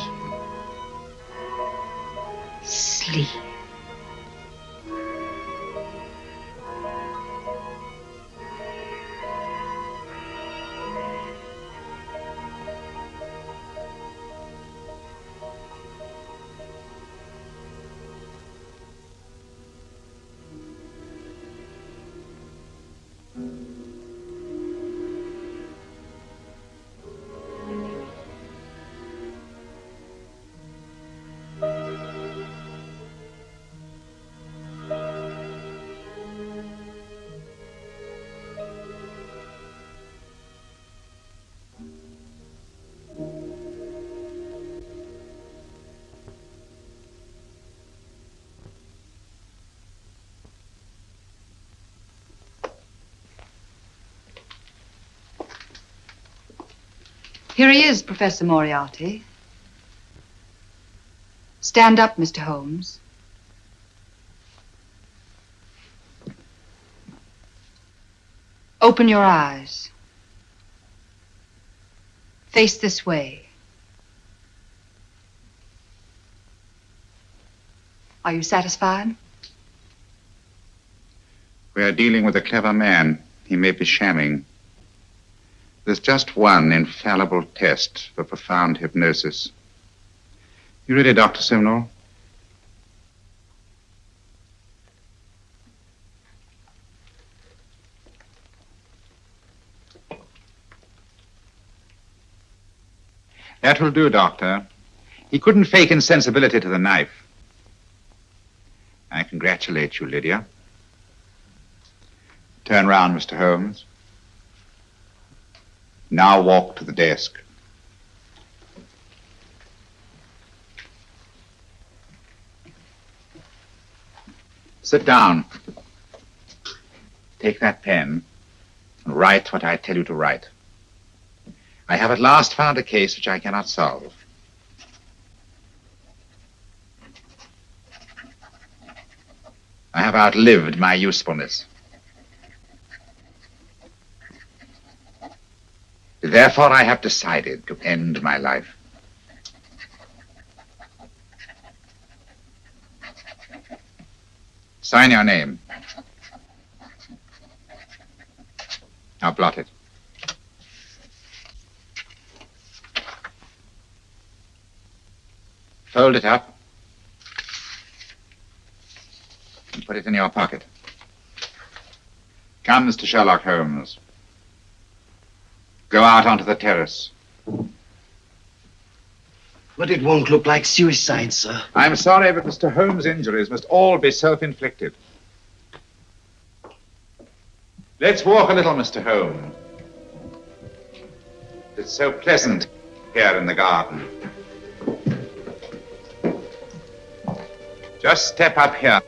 Sleep. Here he is, Professor Moriarty. Stand up, Mr. Holmes. Open your eyes. Face this way. Are you satisfied? We are dealing with a clever man. He may be shamming. There's just one infallible test for profound hypnosis. You ready, Dr. Simnel? That will do, Doctor. He couldn't fake insensibility to the knife. I congratulate you, Lydia. Turn round, Mr. Holmes. Now walk to the desk. Sit down. Take that pen and write what I tell you to write. I have at last found a case which I cannot solve. I have outlived my usefulness. Therefore, I have decided to end my life. Sign your name. Now blot it. Fold it up and put it in your pocket. Come, Mr. Sherlock Holmes. Go out onto the terrace. But it won't look like suicide, sir. I'm sorry, but Mr. Holmes' injuries must all be self-inflicted. Let's walk a little, Mr. Holmes. It's so pleasant here in the garden. Just step up here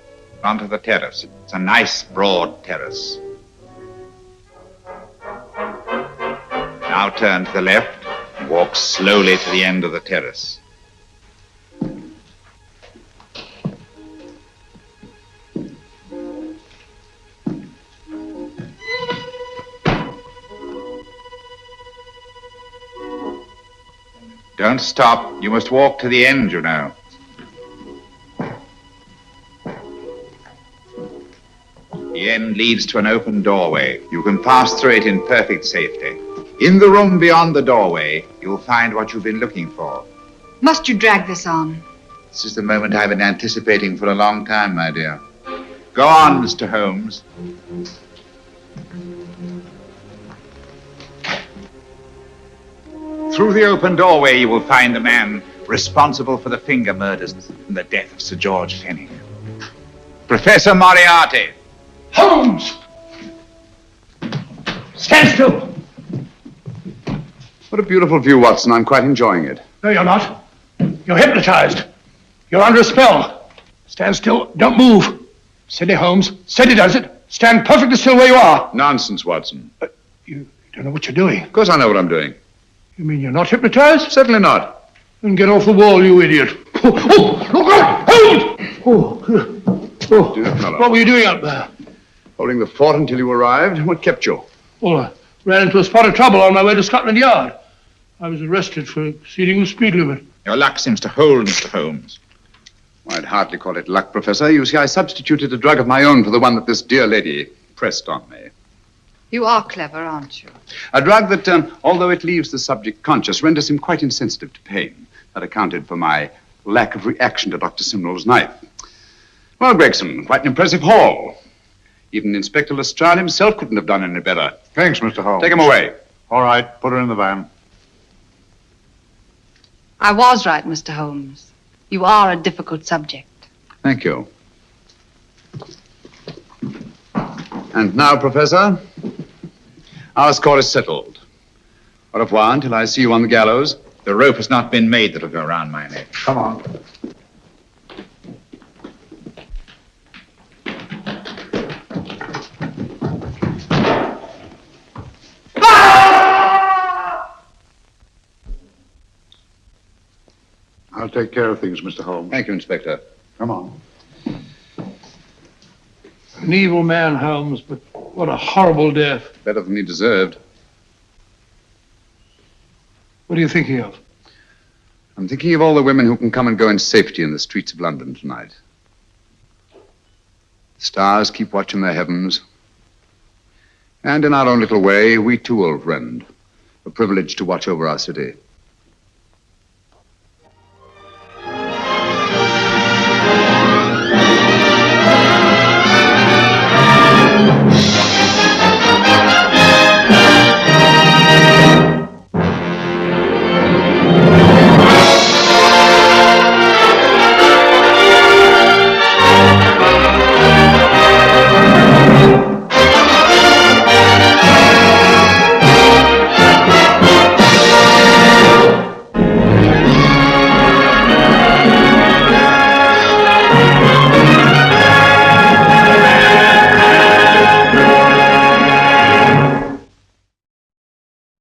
onto the terrace. It's a nice, broad terrace. Now turn to the left and walk slowly to the end of the terrace. Don't stop. You must walk to the end, you know. The end leads to an open doorway. You can pass through it in perfect safety. In the room beyond the doorway, you'll find what you've been looking for. Must you drag this on? This is the moment I've been anticipating for a long time, my dear. Go on, Mr. Holmes. Through the open doorway, you will find the man responsible for the finger murders and the death of Sir George Fenwick. Professor Moriarty. Holmes! Stand still! What a beautiful view, Watson. I'm quite enjoying it. No, you're not. You're hypnotized. You're under a spell. Stand still. Don't move. Steady, Holmes. Steady does it. Stand perfectly still where you are. Nonsense, Watson. You don't know what you're doing. Of course I know what I'm doing. You mean you're not hypnotized? Certainly not. Then get off the wall, you idiot. Oh, look out! Holmes! Oh, dear fellow. What were you doing up there? Holding the fort until you arrived. What kept you? Well, I ran into a spot of trouble on my way to Scotland Yard. I was arrested for exceeding the speed limit. Your luck seems to hold, Mr. Holmes. I'd hardly call it luck, Professor. You see, I substituted a drug of my own for the one that this dear lady pressed on me. You are clever, aren't you? A drug that, although it leaves the subject conscious, renders him quite insensitive to pain. That accounted for my lack of reaction to Dr. Simnel's knife. Well, Gregson, quite an impressive haul. Even Inspector Lestrade himself couldn't have done any better. Thanks, Mr. Holmes. Take him away. All right, put her in the van. I was right, Mr. Holmes. You are a difficult subject. Thank you. And now, Professor, our score is settled. Au revoir until I see you on the gallows. The rope has not been made that'll go around my neck. Come on. I'll take care of things, Mr. Holmes. Thank you, Inspector. Come on. An evil man, Holmes, but what a horrible death. Better than he deserved. What are you thinking of? I'm thinking of all the women who can come and go in safety in the streets of London tonight. The stars keep watch in the heavens. And in our own little way, we too, old friend, are privileged to watch over our city.